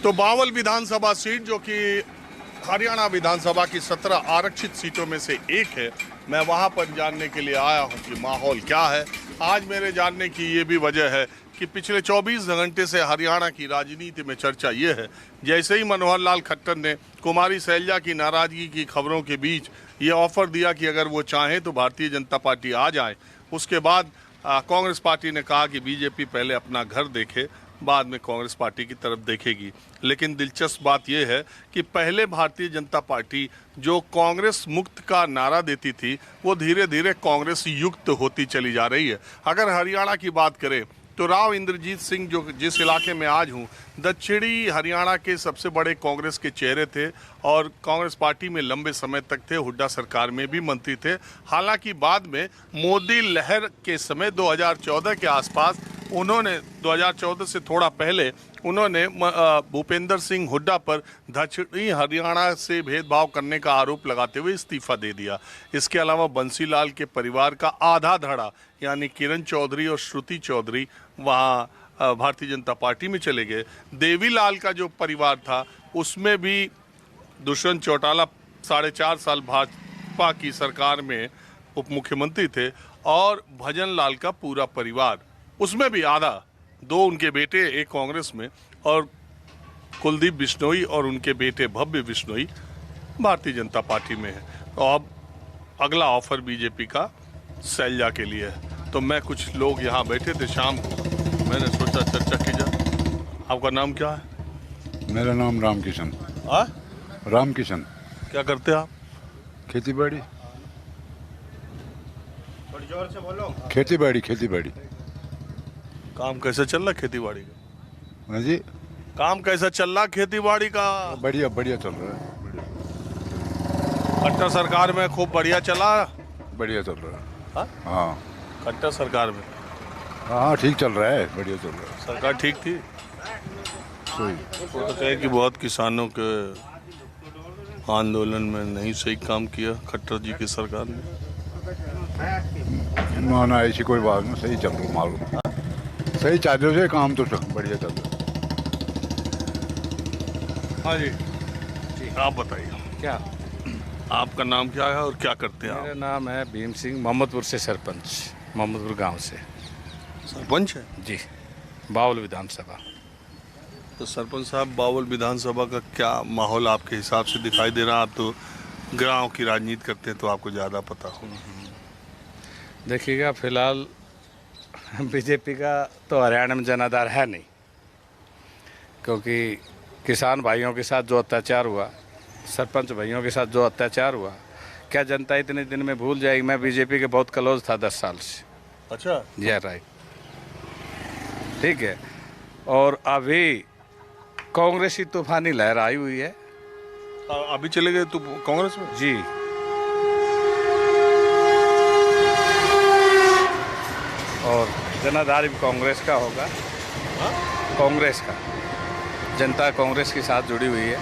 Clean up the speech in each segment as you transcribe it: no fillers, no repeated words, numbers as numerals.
तो बावल विधानसभा सीट जो कि हरियाणा विधानसभा की 17 आरक्षित सीटों में से एक है, मैं वहां पर जानने के लिए आया हूं कि माहौल क्या है। आज मेरे जानने की ये भी वजह है कि पिछले 24 घंटे से हरियाणा की राजनीति में चर्चा ये है, जैसे ही मनोहर लाल खट्टर ने कुमारी शैलजा की नाराजगी की खबरों के बीच ये ऑफर दिया कि अगर वो चाहें तो भारतीय जनता पार्टी आ जाए, उसके बाद कांग्रेस पार्टी ने कहा कि बीजेपी पहले अपना घर देखे, बाद में कांग्रेस पार्टी की तरफ देखेगी। लेकिन दिलचस्प बात यह है कि पहले भारतीय जनता पार्टी जो कांग्रेस मुक्त का नारा देती थी, वो धीरे धीरे कांग्रेस युक्त होती चली जा रही है। अगर हरियाणा की बात करें तो राव इंद्रजीत सिंह, जो जिस इलाके में आज हूँ, दक्षिणी हरियाणा के सबसे बड़े कांग्रेस के चेहरे थे और कांग्रेस पार्टी में लंबे समय तक थे, हुड्डा सरकार में भी मंत्री थे। हालांकि बाद में मोदी लहर के समय 2014 के आसपास उन्होंने 2014 से थोड़ा पहले उन्होंने भूपेंद्र सिंह हुड्डा पर दक्षिणी हरियाणा से भेदभाव करने का आरोप लगाते हुए इस्तीफा दे दिया। इसके अलावा बंसीलाल के परिवार का आधा धड़ा यानी किरण चौधरी और श्रुति चौधरी वहाँ भारतीय जनता पार्टी में चले गए। देवीलाल का जो परिवार था उसमें भी दुष्यंत चौटाला 4.5 साल भाजपा की सरकार में उप मुख्यमंत्री थे और भजन लाल का पूरा परिवार उसमें भी आधा, 2 उनके बेटे एक कांग्रेस में और कुलदीप बिश्नोई और उनके बेटे भव्य बिश्नोई भारतीय जनता पार्टी में है। तो अब अगला ऑफर बीजेपी का शैलजा के लिए है। तो मैं कुछ लोग यहाँ बैठे थे शाम को, मैंने सोचा चर्चा की जाए। आपका नाम क्या है? मेरा नाम रामकिशन। रामकिशन। क्या करते हैं आप? खेती बाड़ी। थोड़ी जोर से बोलो। खेती बाड़ी। काम कैसा चल रहा खेती बाड़ी का? हाँ जी, काम कैसा चल रहा खेती बाड़ी का? बढ़िया चल रहा है। खट्टर सरकार में खूब बढ़िया चला। बढ़िया चल रहा है। हाँ खट्टर सरकार में हाँ ठीक चल रहा है, बढ़िया चल रहा है। सरकार ठीक थी। सही। वो तो कहे कि बहुत किसानों के आंदोलन में नहीं सही काम किया खट्टर जी की सरकार ने। ना ऐसी कोई बात नहीं, सही चल रहा है। मालूम सही चल रहे हो, काम तो बढ़िया चल रहा है। हाँ जी, आप बताइए क्या आपका नाम क्या है और क्या करते हैं मेरा आप? नाम है भीम सिंह, मोहम्मदपुर से सरपंच, मोहम्मदपुर गांव से। सरपंच है जी, बावल विधानसभा। तो सरपंच साहब, बावल विधानसभा का क्या माहौल आपके हिसाब से दिखाई दे रहा है? आप तो गांव की राजनीति करते हैं तो आपको ज़्यादा पता होगा। देखिएगा, फिलहाल बीजेपी का तो हरियाणा में जनाधार है नहीं, क्योंकि किसान भाइयों के साथ जो अत्याचार हुआ, सरपंच भाइयों के साथ जो अत्याचार हुआ, क्या जनता इतने दिन में भूल जाएगी? मैं बीजेपी के बहुत क्लोज था 10 साल से। अच्छा, जी राइट, ठीक है। और अभी कांग्रेस की तूफानी लहर आई हुई है। अभी चले गए तो कांग्रेस में? जी, और जनाधार भी कांग्रेस का होगा। कांग्रेस का, जनता कांग्रेस के साथ जुड़ी हुई है।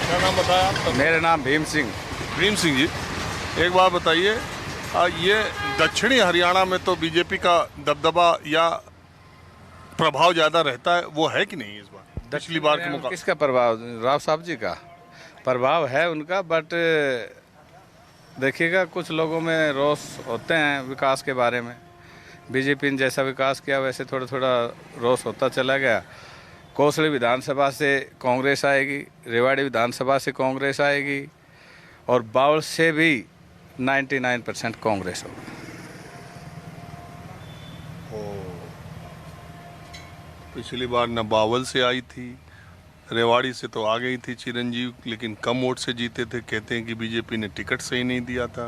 क्या नाम बताया आपका? मेरा नाम भीम सिंह। भीम सिंह जी, एक बात बताइए, ये दक्षिणी हरियाणा में तो बीजेपी का दबदबा या प्रभाव ज़्यादा रहता है, वो है कि नहीं इस बार पिछली बार के मुकाबले? किसका प्रभाव? राव साहब जी का प्रभाव है उनका, बट देखिएगा कुछ लोगों में रोष होते हैं विकास के बारे में। बीजेपी ने जैसा विकास किया वैसे थोड़ा थोड़ा रोष होता चला गया। कोसली विधानसभा से कांग्रेस आएगी, रेवाड़ी विधानसभा से कांग्रेस आएगी और बावल से भी 99% कांग्रेस होगा। पिछली बार न बावल से आई थी, रेवाड़ी से तो आ गई थी चिरंजीव, लेकिन कम वोट से जीते थे। कहते हैं कि बीजेपी ने टिकट सही नहीं दिया था।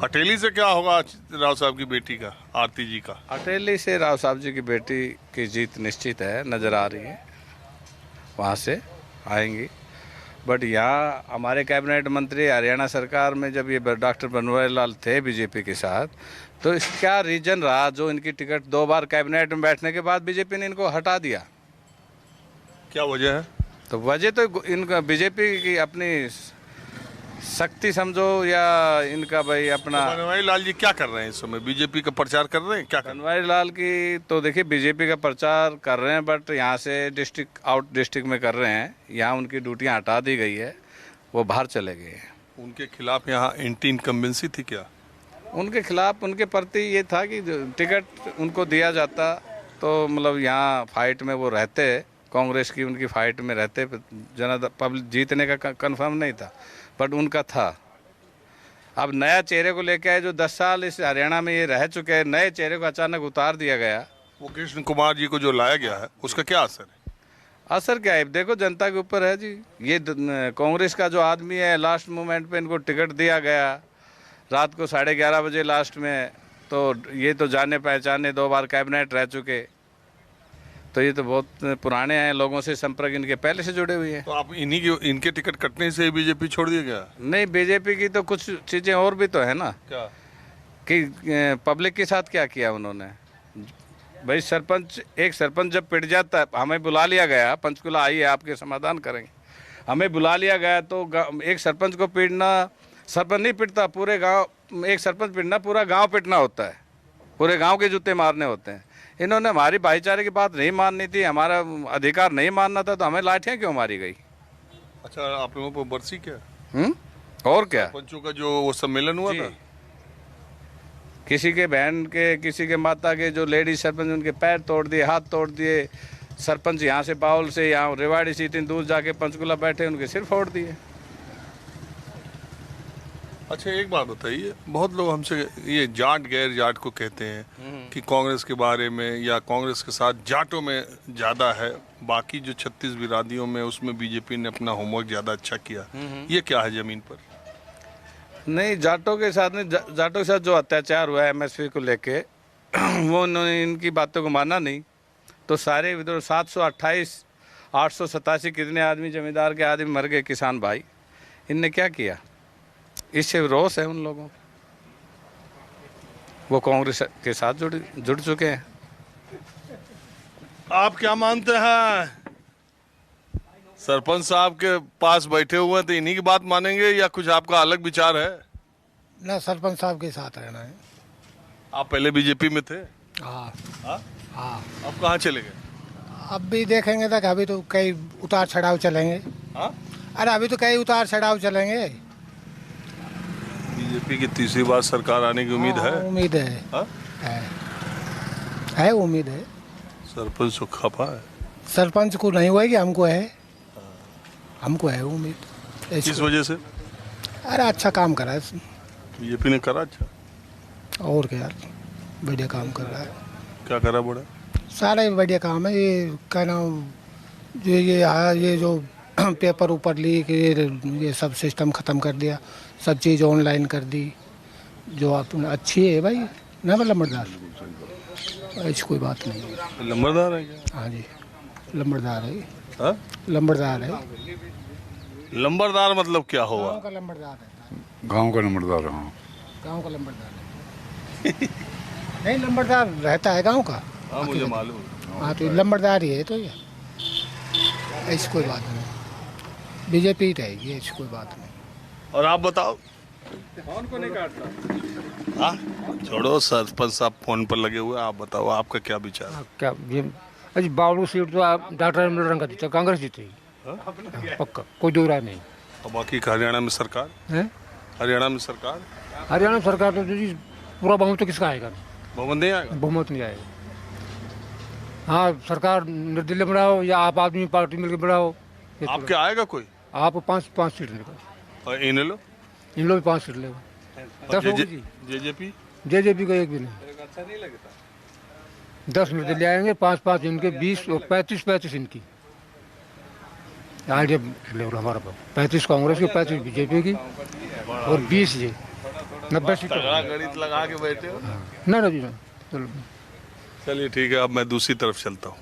अटेली से क्या होगा राव साहब की बेटी का, आरती जी का? अटेली से राव साहब जी की बेटी की जीत निश्चित है, नज़र आ रही है, वहाँ से आएंगी। बट यहाँ हमारे कैबिनेट मंत्री हरियाणा सरकार में जब ये डॉक्टर बनवारी लाल थे बीजेपी के साथ, तो इसका रीजन रहा जो इनकी टिकट 2 बार कैबिनेट में बैठने के बाद बीजेपी ने इनको हटा दिया? क्या वजह है? तो वजह तो इनका बीजेपी की अपनी शक्ति समझो या इनका भाई अपना बनवारी लाल जी क्या कर रहे हैं इस समय? बीजेपी का प्रचार कर रहे हैं, क्या कर रहे बनवारी लाल की तो देखिए बीजेपी का प्रचार कर रहे हैं, बट यहाँ से डिस्ट्रिक्ट आउट डिस्ट्रिक्ट में कर रहे हैं। यहाँ उनकी ड्यूटियाँ हटा दी गई है, वो बाहर चले गए हैं। हैं? उनके खिलाफ यहाँ एंटी इनकम्बेंसी थी क्या? उनके खिलाफ उनके प्रति ये था कि जो टिकट उनको दिया जाता तो मतलब यहाँ फाइट में वो रहते, कांग्रेस की उनकी फाइट में रहते, जनता पब्लिक जीतने का कंफर्म नहीं था, बट उनका था। अब नया चेहरे को लेके आए जो 10 साल इस हरियाणा में ये रह चुके हैं, नए चेहरे को अचानक उतार दिया गया। वो कृष्ण कुमार जी को जो लाया गया है उसका क्या असर है? असर क्या है देखो, जनता के ऊपर है जी। ये कांग्रेस का जो आदमी है, लास्ट मोमेंट पे इनको टिकट दिया गया, रात को 11:30 बजे लास्ट में। तो ये तो जाने पहचाने 2 बार कैबिनेट रह चुके, तो ये तो बहुत पुराने हैं, लोगों से संपर्क इनके पहले से जुड़े हुए हैं। तो आप इनके टिकट कटने से बीजेपी छोड़ दिया गया? नहीं, बीजेपी की तो कुछ चीज़ें और भी तो है ना, क्या कि पब्लिक के साथ क्या किया उन्होंने। भाई एक सरपंच जब पिट जाता है, हमें बुला लिया गया, पंचकुला आइए आपके समाधान करेंगे, हमें बुला लिया गया, तो एक सरपंच को पीटना, सरपंच नहीं पिटता, पूरे गांव, एक सरपंच पिटना पूरा गांव पिटना होता है, पूरे गांव के जूते मारने होते हैं। इन्होंने हमारी भाईचारे की बात नहीं माननी थी, हमारा अधिकार नहीं मानना था, तो हमें लाठियाँ क्यों मारी गई? अच्छा, आप लोगों पर बरसी क्या? और क्या, पंचों का जो वो सम्मेलन हुआ था, किसी के बहन के, किसी के माता के जो लेडीज सरपंच, उनके पैर तोड़ दिए, हाथ तोड़ दिए। सरपंच यहाँ से बाउल से, यहाँ रेवाड़ी से इतनी दूर जाके पंचकुला बैठे, उनके सिर फोड़ दिए। अच्छा एक बात बताइए, बहुत लोग हमसे ये जाट गैर जाट को कहते हैं कि कांग्रेस के बारे में या कांग्रेस के साथ जाटों में ज़्यादा है, बाकी जो 36 बिरादियों में उसमें बीजेपी ने अपना होमवर्क ज़्यादा अच्छा किया। ये क्या है ज़मीन पर? नहीं, जाटों के साथ नहीं, जाटों के साथ जो अत्याचार हुआ है एमएसपी को लेके, वो उन्होंने इनकी बातों को माना नहीं, तो सारे विद्रोह 728 887 कितने आदमी, जमींदार के आदमी मर गए, किसान भाई, इनने क्या किया? इससे रोष है उन लोगों को, वो कांग्रेस के साथ जुड़ चुके हैं। आप क्या मानते हैं? सरपंच साहब के पास बैठे हुए हैं तो इन्हीं की बात मानेंगे या कुछ आपका अलग विचार है? ना, सरपंच साहब के साथ रहना है। आप पहले बीजेपी में थे? हाँ हाँ? हाँ। अब कहाँ चले गए? अब भी देखेंगे तक, अभी तो कई उतार चढ़ाव चलेंगे। हाँ? अरे अभी तो कई उतार चढ़ाव चलेंगे। बीजेपी की तीसरी बार सरकार आने की उम्मीद है? उम्मीद है। हाँ? है उम्मीद है। सरपंच तो खपा है। सरपंच को नहीं हुआ कि हमको है, हमको है उम्मीद। किस वजह से? अरे अच्छा काम करा है, बीजेपी ने करा अच्छा? और क्या, बढ़िया काम कर रहा है। क्या करा बड़ा? सारा बढ़िया काम है। ये क्या नाम, ये जो पेपर ऊपर लीक, ये सब सिस्टम ख़त्म कर दिया, सब चीज़ ऑनलाइन कर दी, जो आप अच्छी है भाई ना, लंबरदार, ऐसी कोई बात नहीं है। लंबरदार है क्या? हाँ जी, लंबरदार है। हाँ? लंबरदार है। लंबरदार मतलब क्या होगा? गाँव का लंबरदार है। गांव का नंबरदार। हाँ, गाँव का लंबरदार है। नहीं, लंबरदार रहता है गाँव का। हाँ, मुझे मालूम है। हाँ, तो लंबरदार ही है, तो ये ऐसी कोई बात नहीं, बीजेपी रहेगी, ऐसी कोई बात नहीं। और आप बताओ? फोन को नहीं काटता। हाँ, छोड़ो, सरपंच साहब फोन पर लगे हुए, आप बताओ आपका क्या विचार है? क्या ये अजी बावलू सीट तो आप डॉक्टर रंग का जीता, कांग्रेस जीतेगी पक्का, कोई दो राय नहीं और बाकी हरियाणा में सरकार? है। हरियाणा में सरकार? हरियाणा सरकार तो जी पूरा बहुमत तो किसका आएगा? बहुमत नहीं आएगा? बहुमत नहीं आएगा। हाँ, सरकार निर्दलीय बनाओ या आप आदमी पार्टी मिलकर बनाओ, आपके आएगा कोई? आप 5 सीट लेगा, और इन लो? इन लोग भी 5 सीट लेगा। 10 होगी जी। जेजेपी? जेजेपी का एक भी नहीं। अच्छा नहीं लगता। 10 निर्दलीय आएंगे, 5 इनके, 20 और 35 इनकी। आइडिया लेवल हमारा 35 कांग्रेस की, 35 बीजेपी की और 20 ये 90 सीट। गणित लगा के बैठे हो? ना जी ना, चलो। चलिए ठीक है, अब मैं दूसरी तरफ चलता हूँ।